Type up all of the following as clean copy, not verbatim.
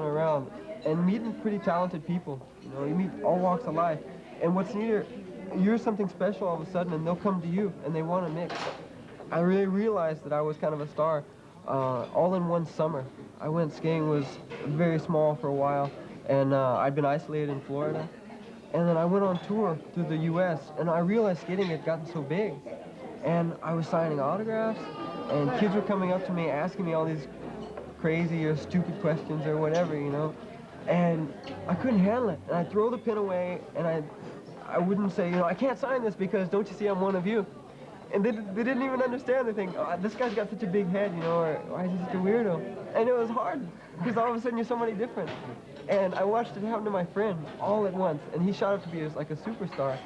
around and meeting pretty talented people. You know, you meet all walks of life. And what's neater, you're something special all of a sudden, and they'll come to you and they want to mix. I really realized that I was kind of a star all in one summer. I went skiing, was very small for a while, and I'd been isolated in Florida. And then I went on tour through the U.S., and I realized skating had gotten so big. And I was signing autographs, and kids were coming up to me asking me all these crazy or stupid questions or whatever, you know. And I couldn't handle it. And I'd throw the pin away, and I wouldn't say, you know, I can't sign this because don't you see I'm one of you. And they didn't even understand. They think, oh, this guy's got such a big head, you know, or why is he such a weirdo? And it was hard, because all of a sudden you're somebody different. And I watched it happen to my friend all at once, and he shot up to be as like a superstar.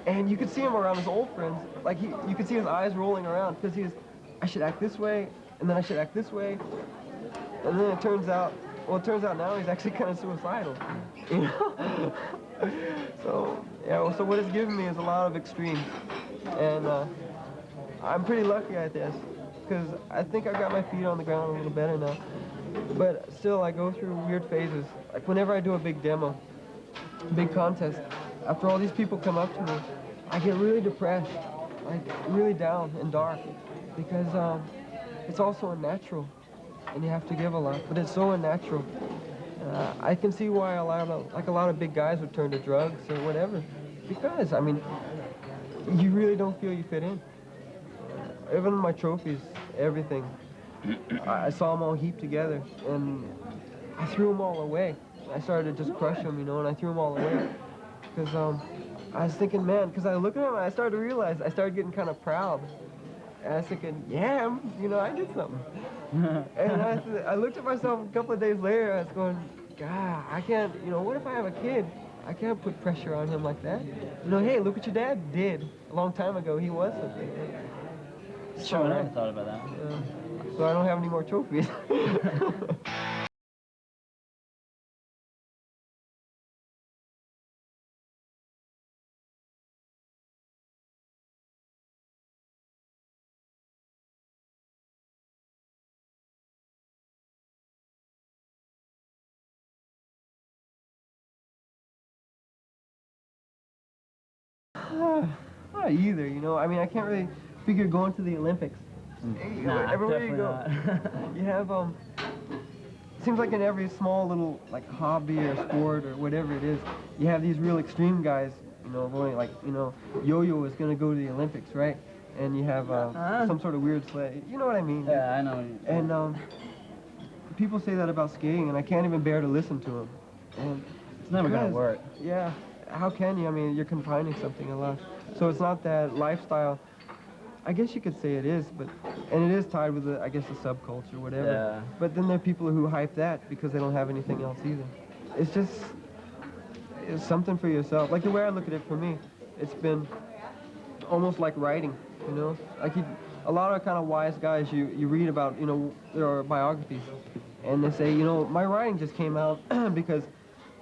And you could see him around his old friends, like you could see his eyes rolling around, because I should act this way, and then I should act this way. And then it turns out now he's actually kind of suicidal, you know? So, yeah, so what it's given me is a lot of extremes. And I'm pretty lucky, I guess, because I think I've got my feet on the ground a little better now. But still, I go through weird phases. Like whenever I do a big demo, big contest, after all these people come up to me, I get really depressed, like really down and dark, because it's all so unnatural, and you have to give a lot, but it's so unnatural. I can see why a lot of big guys would turn to drugs or whatever, because I mean, you really don't feel you fit in. Even my trophies, everything, I saw them all heaped together, and I threw them all away. I started to just crush them, you know, and I threw them all away. Because I was thinking, man, because I look at them and I started to realize, I started getting kind of proud. And I was thinking, yeah, you know, I did something. And I looked at myself a couple of days later, I was going, God, I can't, you know, what if I have a kid? I can't put pressure on him like that. You know, hey, look what your dad did a long time ago. He was something. Sure, I never thought about that. So I don't have any more trophies. Not either, you know. I mean, I can't really figure going to the Olympics. Nah, everywhere you go, not. you have seems like in every small little like hobby or sport or whatever it is, you have these real extreme guys. You know, going like, you know, Yo-Yo is gonna go to the Olympics, right? And you have some sort of weird sleigh. You know what I mean? Yeah, I know. And people say that about skating, and I can't even bear to listen to them. And it's never gonna work. Yeah. How can you? I mean, you're confining something a lot. So it's not that lifestyle. I guess you could say it is, but, and it is tied with, I guess, the subculture, whatever. Yeah. But then there are people who hype that because they don't have anything else either. It's just, it's something for yourself. Like the way I look at it for me, it's been almost like writing, you know? Like a lot of kind of wise guys you read about, you know, their biographies, and they say, you know, my writing just came out because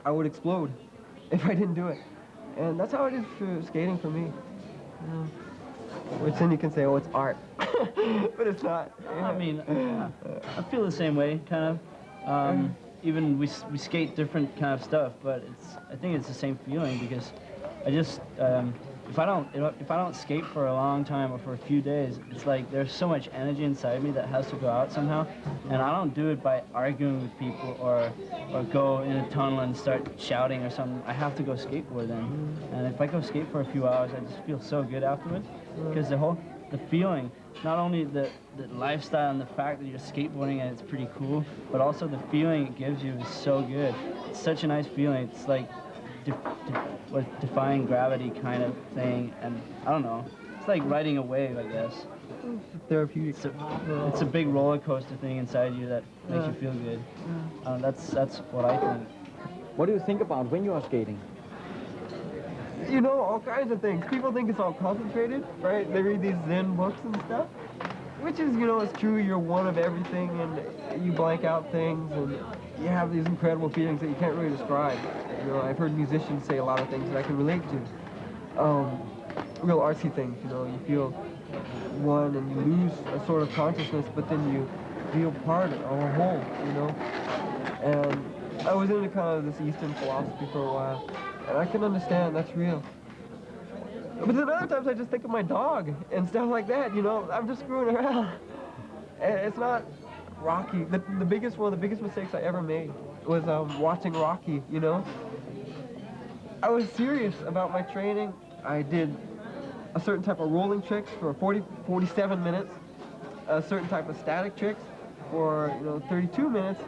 I would explode if I didn't do it. And that's how it is for skating for me. You know? Which then you can say, oh, it's art. But it's not. Yeah. I mean, I feel the same way, kind of. Even we skate different kind of stuff, but I think it's the same feeling, because I just, if I don't skate for a long time or for a few days, it's like there's so much energy inside me that has to go out somehow, and I don't do it by arguing with people or go in a tunnel and start shouting or something. I have to go skateboard then, and if I go skate for a few hours, I just feel so good afterwards, because the feeling, not only the lifestyle and the fact that you're skateboarding and it's pretty cool, but also the feeling it gives you is so good. It's such a nice feeling. It's like defying gravity kind of thing, and I don't know. It's like riding a wave, I guess. Therapeutic. It's a big roller coaster thing inside you that makes you feel good. That's what I think. What do you think about when you are skating? You know, all kinds of things. People think it's all concentrated, right? They read these Zen books and stuff, which is, you know, it's true. You're one of everything, and you blank out things, and you have these incredible feelings that you can't really describe. You know, I've heard musicians say a lot of things that I can relate to. Real artsy things, you know, you feel one and you lose a sort of consciousness, but then you feel part of a whole, you know. And I was into kind of this Eastern philosophy for a while, and I can understand that's real. But then other times I just think of my dog and stuff like that, you know, I'm just screwing around. And it's not Rocky. One of the biggest mistakes I ever made was watching Rocky, you know. I was serious about my training. I did a certain type of rolling tricks for 47 minutes, a certain type of static tricks for, you know, 32 minutes.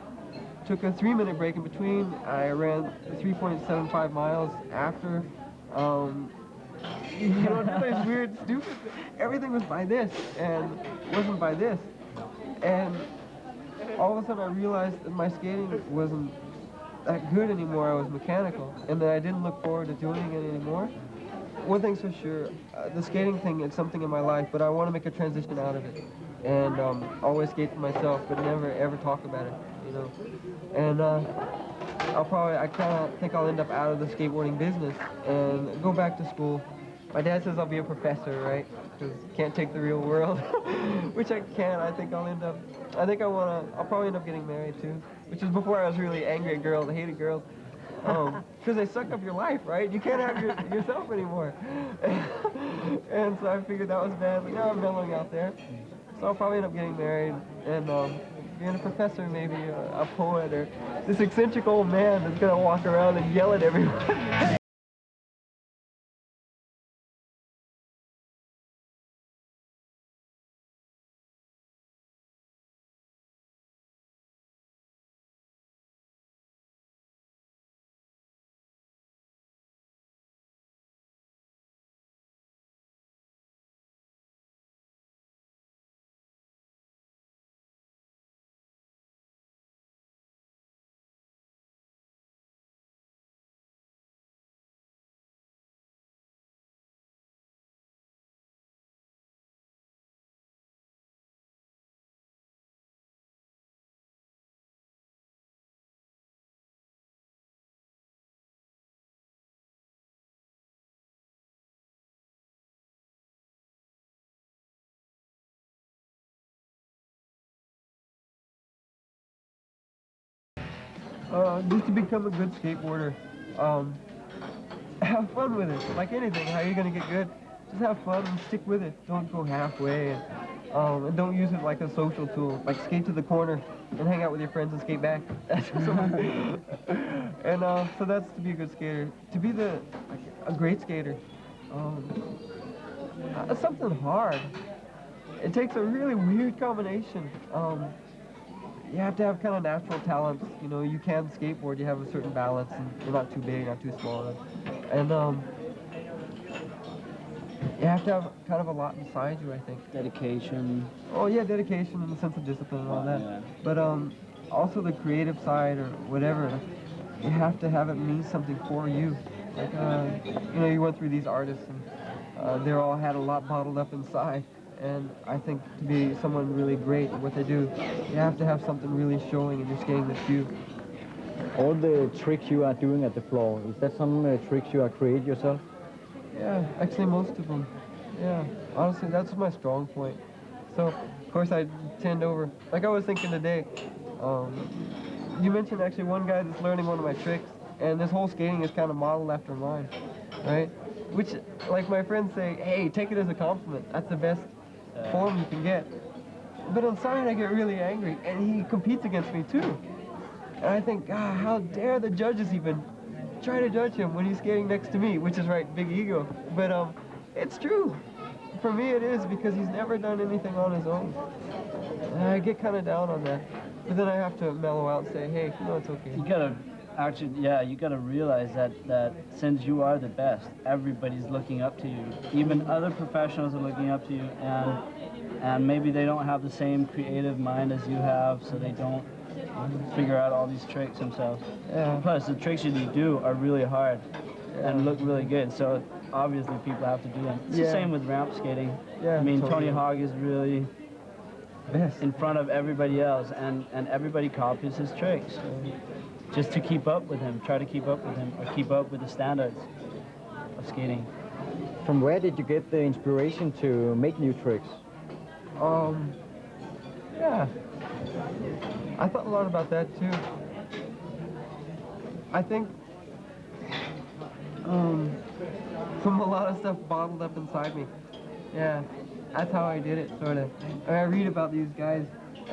Took a 3-minute break in between. I ran 3.75 miles after. You know, this weird, stupid. Everything was by this, and wasn't by this. And all of a sudden, I realized that my skating wasn't that good anymore. I was mechanical, and that I didn't look forward to doing it anymore. One thing's for sure, the skating thing is something in my life, but I want to make a transition out of it, and always skate for myself, but never ever talk about it, you know. And I kind of think I'll end up out of the skateboarding business and go back to school. My dad says I'll be a professor, right? Because can't take the real world, which I can. I'll probably end up getting married too, which is before I was really angry at girls. I hated girls. Because they suck up your life, right? You can't have yourself anymore. And so I figured that was bad, but now I'm mellowing out there. So I'll probably end up getting married and being a professor, maybe a poet, or this eccentric old man that's gonna walk around and yell at everyone. Just to become a good skateboarder, have fun with it. Like anything, how are you gonna get good? Just have fun and stick with it. Don't go halfway, and don't use it like a social tool. Like skate to the corner and hang out with your friends and skate back. And so that's to be a good skater. To be a great skater, something hard. It takes a really weird combination. You have to have kind of natural talents. You know, you can skateboard, you have a certain balance, and you're not too big, not too small. And you have to have kind of a lot inside you, I think. Dedication. Oh yeah, dedication and a sense of discipline and all that. Yeah. But also the creative side or whatever, you have to have it mean something for you. Like, you know, you went through these artists and they all had a lot bottled up inside. And I think to be someone really great at what they do, you have to have something really showing in your skating that's you. All the tricks you are doing at the floor, is that some tricks you are create yourself? Yeah, actually most of them. Yeah, honestly, that's my strong point. So, of course, I tend over. Like I was thinking today, you mentioned actually one guy that's learning one of my tricks, and this whole skating is kind of modeled after mine, right? Which, like my friends say, hey, take it as a compliment. That's the best form you can get. But inside I get really angry, and he competes against me too. And I think, God, how dare the judges even try to judge him when he's skating next to me, which is right, big ego. But it's true. For me it is, because he's never done anything on his own. And I get kind of down on that. But then I have to mellow out and say, hey, no, it's okay. You gotta actually, yeah, you gotta realize that since you are the best, everybody's looking up to you. Even other professionals are looking up to you, and maybe they don't have the same creative mind as you have, so they don't figure out all these tricks themselves. Yeah. Plus, the tricks that you do are really hard and look really good, so obviously people have to do them. It's the same with ramp skating. Yeah, I mean, totally. Tony Hawk is really Best. in front of everybody else, and everybody copies his tricks. Just to keep up with him, try to keep up with him, or keep up with the standards of skating. From where did you get the inspiration to make new tricks? Yeah. I thought a lot about that too. I think from a lot of stuff bottled up inside me. Yeah, that's how I did it, sort of. I read about these guys,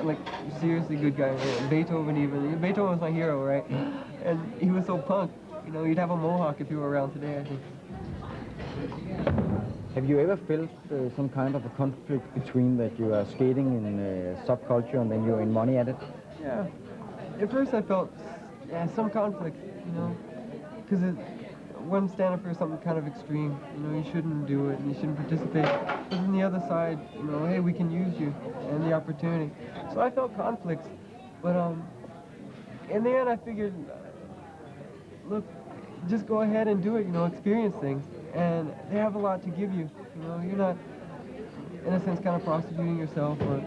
like seriously good guys. Beethoven even. Beethoven was my hero, right? And he was so punk. You know, you'd have a mohawk if you were around today, I think. Have you ever felt some kind of a conflict between that you are skating in subculture and then you're in money at it? Yeah. At first I felt some conflict, you know, because one standing for something kind of extreme, you know, you shouldn't do it and you shouldn't participate. But then the other side, you know, hey, we can use you and the opportunity. So I felt conflicts, but in the end I figured, look, just go ahead and do it, you know, experience things. And they have a lot to give you, you know, you're not, in a sense, kind of prostituting yourself or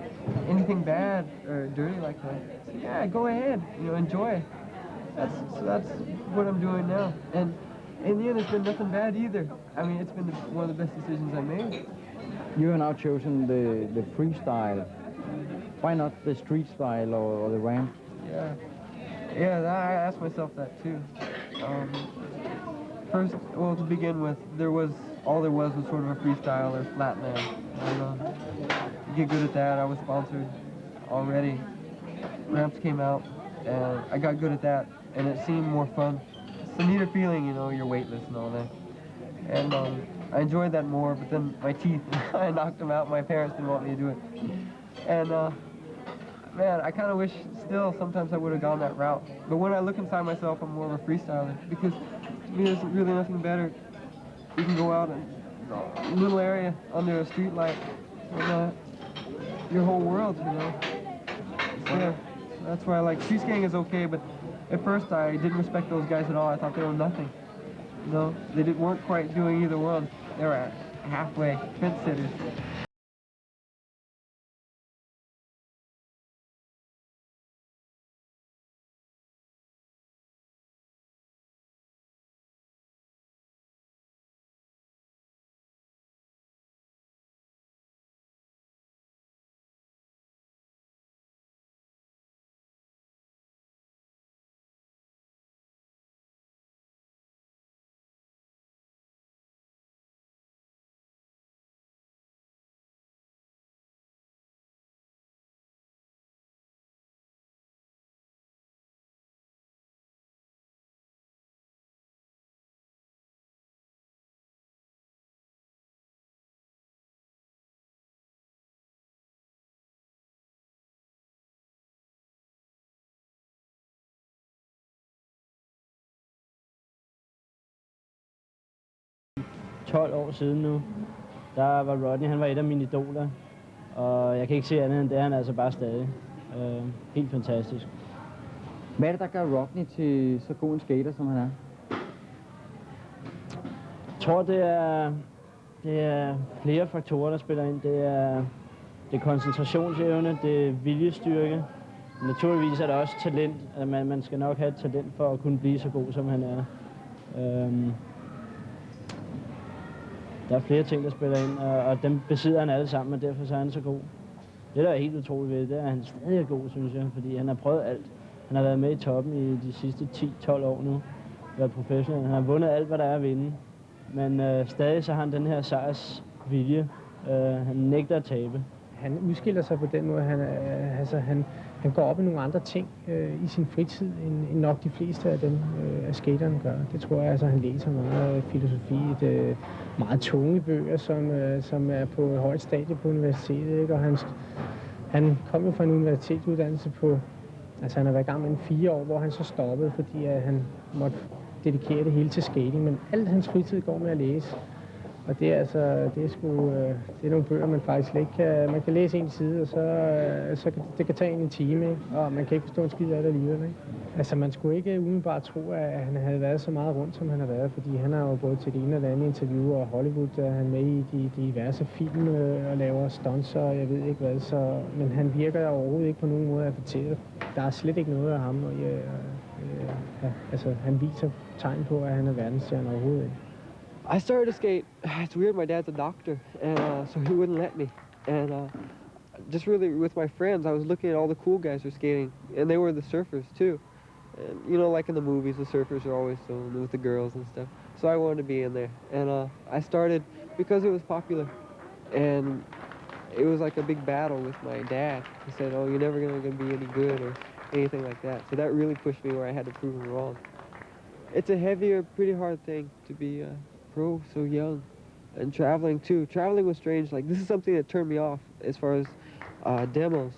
anything bad or dirty like that. So yeah, go ahead, you know, enjoy. That's what I'm doing now. And in the end, it's been nothing bad either. I mean, it's been one of the best decisions I made. You have now chosen the freestyle. Why not the street style or the ramp? Yeah, I asked myself that too. First, well, to begin with, all there was sort of a freestyle or flatland. And, get good at that. I was sponsored already. Ramps came out, and I got good at that, and it seemed more fun. It's a neater feeling, you know, you're weightless and all that. And I enjoyed that more, but then my teeth, I knocked them out. My parents didn't want me to do it. And man, I kind of wish still sometimes I would have gone that route. But when I look inside myself, I'm more of a freestyler, because to me there's really nothing better. You can go out in a little area under a street light, and your whole world, you know. Yeah, that's why I like street skating is okay, but at first I didn't respect those guys at all. I thought they were nothing. You know, they weren't quite doing either one. They were halfway fence sitters. År siden nu, der var Rodney, han var et af mine idoler, og jeg kan ikke se andet end det, han er altså bare stadig. Helt fantastisk. Hvad er det, der gør Rodney til så god en skater, som han er? Jeg tror, det er flere faktorer, der spiller ind. Det er koncentrationsevne, det er viljestyrke. Naturligvis er der også talent. Man skal nok have et talent for at kunne blive så god, som han er. Der er flere ting, der spiller ind, og dem besidder han alle sammen, og derfor er han så god. Det, der er helt utroligt ved det, er, at han stadig er god, synes jeg, fordi han har prøvet alt. Han har været med i toppen i de sidste 10-12 år nu, været professionel. Han har vundet alt, hvad der er at vinde, men stadig så har han den her sejrsvilje. Han nægter at tabe. Han udskiller sig på den måde, han går op i nogle andre ting i sin fritid, end nok de fleste af dem af skaterne gør. Det tror jeg, han læser meget filosofi, meget tunge bøger, som er på et højt stadie på universitetet, ikke? Og han kom jo fra en universitetsuddannelse på, altså han har været i gang med 4 år, hvor han så stoppede, fordi han måtte dedikere det hele til skating, men alt hans fritid går med at læse. Og det er altså, det er nogle bøger, man faktisk ikke kan, man kan læse en side, og så det kan tage en time, ikke? Og man kan ikke forstå en skid af det alligevel, ikke? Altså man skulle ikke umiddelbart tro, at han havde været så meget rundt, som han har været, fordi han har jo gået til det ene og det andet interview, og Hollywood er han med i de diverse film og laver stunts, og jeg ved ikke hvad, men han virker overhovedet ikke på nogen måde at fortælle. Der er slet ikke noget af ham, og altså han viser tegn på, at han er verdensstjerne overhovedet ikke. I started to skate. It's weird, my dad's a doctor, and so he wouldn't let me. And just really with my friends, I was looking at all the cool guys who were skating, and they were the surfers too. And, you know, like in the movies, the surfers are always so with the girls and stuff. So I wanted to be in there. And I started because it was popular. And it was like a big battle with my dad. He said, oh, you're never going to be any good or anything like that. So that really pushed me where I had to prove him wrong. It's a heavier, pretty hard thing to be a pro so young. And traveling, too. Traveling was strange. Like, this is something that turned me off as far as demos.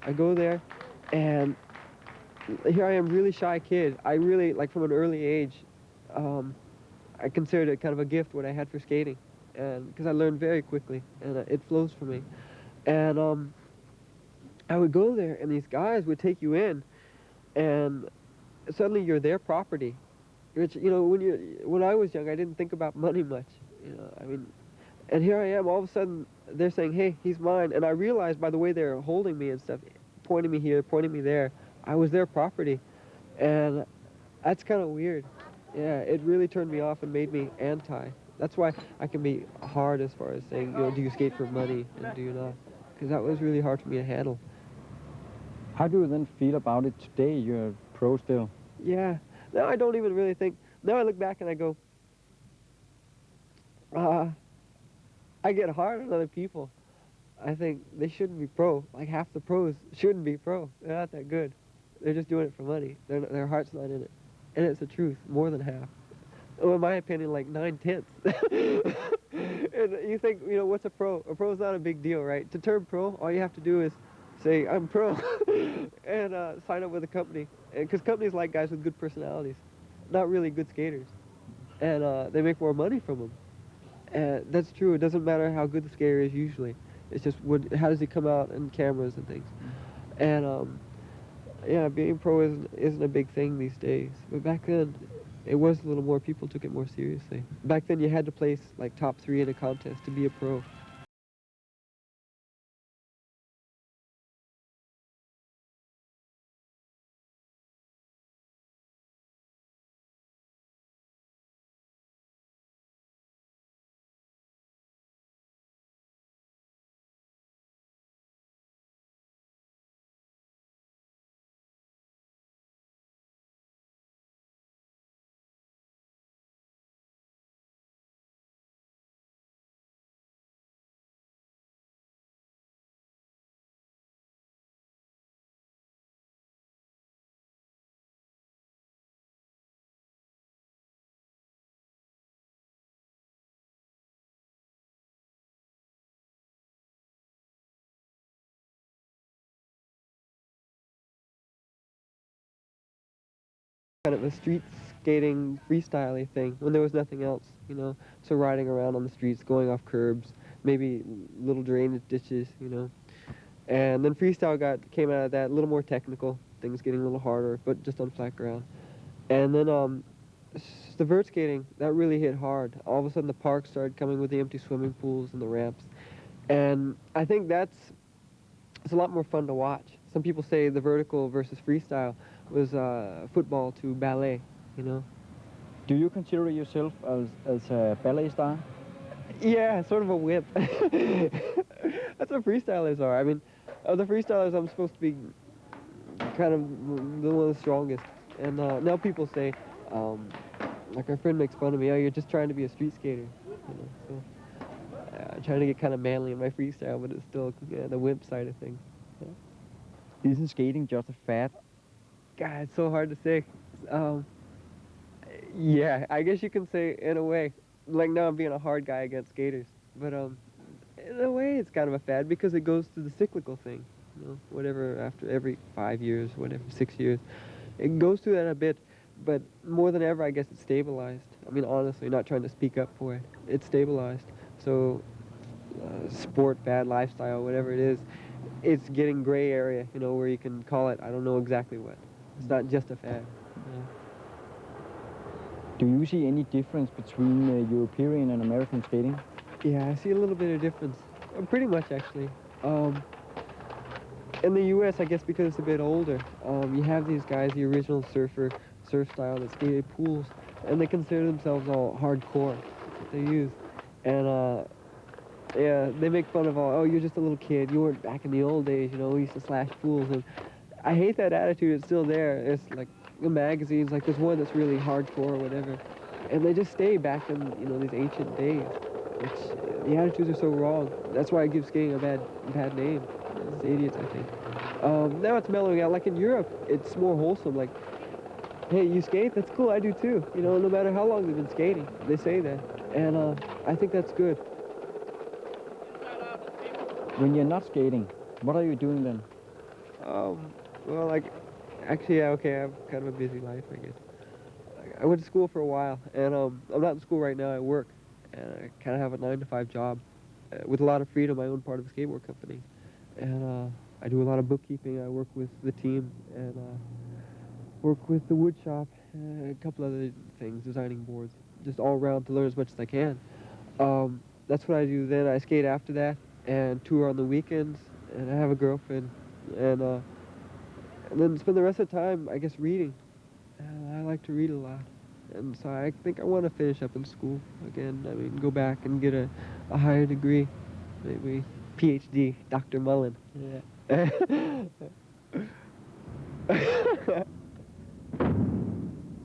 I go there, and here I am, really shy kid. I really, like from an early age, I considered it kind of a gift what I had for skating, and because I learned very quickly, and it flows for me. And I would go there, and these guys would take you in, and suddenly you're their property. Which, you know, when I was young, I didn't think about money much. You know, I mean, and here I am. All of a sudden, they're saying, "Hey, he's mine," and I realized by the way they're holding me and stuff, pointing me here, pointing me there, I was their property, and that's kind of weird. Yeah, it really turned me off and made me anti. That's why I can be hard as far as saying, you know, do you skate for money and do you not? Because that was really hard for me to handle. How do you then feel about it today? You're a pro still. Yeah. Now I don't even really think. Now I look back and I go, I get hard on other people. I think they shouldn't be pro. Like half the pros shouldn't be pro. They're not that good. They're just doing it for money. Their heart's not in it. And it's the truth, more than half. Well, in my opinion, like 9/10. And you think, you know, what's a pro? A pro's not a big deal, right? To turn pro, all you have to do is say, I'm pro, and sign up with a company. Because companies like guys with good personalities, not really good skaters. And they make more money from them. And that's true. It doesn't matter how good the skater is usually. It's just how does he come out in cameras and things. And yeah, being pro isn't a big thing these days. But back then, it was a little more. People took it more seriously. Back then, you had to place like top 3 in a contest to be a pro. Kind of a street skating freestyle thing when there was nothing else, you know. So riding around on the streets, going off curbs, maybe little drainage ditches, you know. And then freestyle came out of that, a little more technical, things getting a little harder, but just on flat ground. And then the vert skating, that really hit hard. All of a sudden the parks started coming with the empty swimming pools and the ramps. And I think it's a lot more fun to watch. Some people say the vertical versus freestyle was football to ballet, you know. Do you consider yourself as a ballet star? Yeah, sort of a whip. That's what freestylers are. I mean, of the freestylers, I'm supposed to be kind of the one of the strongest. And now people say, like our friend makes fun of me, oh, you're just trying to be a street skater. You know, so trying to get kind of manly in my freestyle, but it's still the wimp side of things. Yeah. Isn't skating just a fad? God, it's so hard to say. Yeah, I guess you can say in a way. Like now I'm being a hard guy against skaters. But in a way it's kind of a fad because it goes to the cyclical thing. You know, whatever, after every 5 years, whatever, 6 years. It goes through that a bit, but more than ever I guess it's stabilized. I mean, honestly, not trying to speak up for it. It's stabilized. So sport, bad lifestyle, whatever it is, it's getting gray area, you know, where you can call it, I don't know exactly what. It's not just a fad. Yeah. Do you see any difference between European and American skating? Yeah, I see a little bit of difference. Pretty much, actually. In the U.S., I guess because it's a bit older, you have these guys, the original surf style that skated pools, and they consider themselves all hardcore. That's what they use. And yeah, they make fun of oh, you're just a little kid. You weren't back in the old days, you know, we used to slash pools. And I hate that attitude. It's still there. It's like, the magazines, like there's one that's really hardcore or whatever, and they just stay back in, you know, these ancient days. Which, the attitudes are so wrong. That's why it gives skating a bad name. It's idiots, I think. Now it's mellowing out. Like in Europe, it's more wholesome. Like, hey, you skate? That's cool. I do too. You know, no matter how long they've been skating, they say that, and I think that's good. When you're not skating, what are you doing then? Well, like, actually, yeah, okay, I have kind of a busy life, I guess. I went to school for a while, and I'm not in school right now. I work, and I kind of have a 9-to-5 job with a lot of freedom. I own part of a skateboard company, and I do a lot of bookkeeping. I work with the team, and work with the wood shop, a couple other things, designing boards, just all around to learn as much as I can. That's what I do then. I skate after that and tour on the weekends, and I have a girlfriend, and then spend the rest of the time, I guess, reading. I like to read a lot, and so I think I want to finish up in school again. I mean, go back and get a higher degree, maybe PhD, Dr. Mullen. Yeah.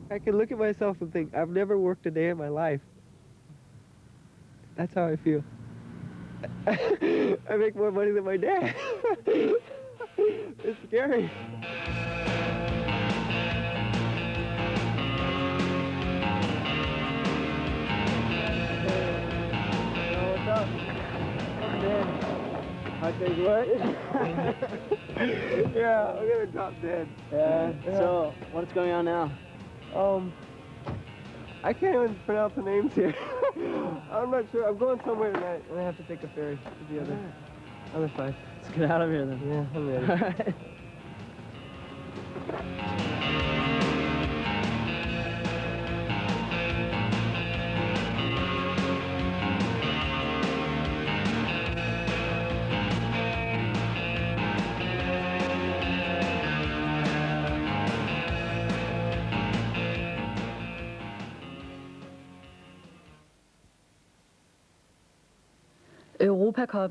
I can look at myself and think, I've never worked a day in my life. That's how I feel. I make more money than my dad. It's scary. What's up? I'm dead. I think what? Yeah, I'm gonna drop dead. Yeah. So, what's going on now? I can't even pronounce the names here. I'm not sure. I'm going somewhere tonight, and I have to take a ferry to the other side. Let's get out of here then. Yeah, I'm ready. Europacupen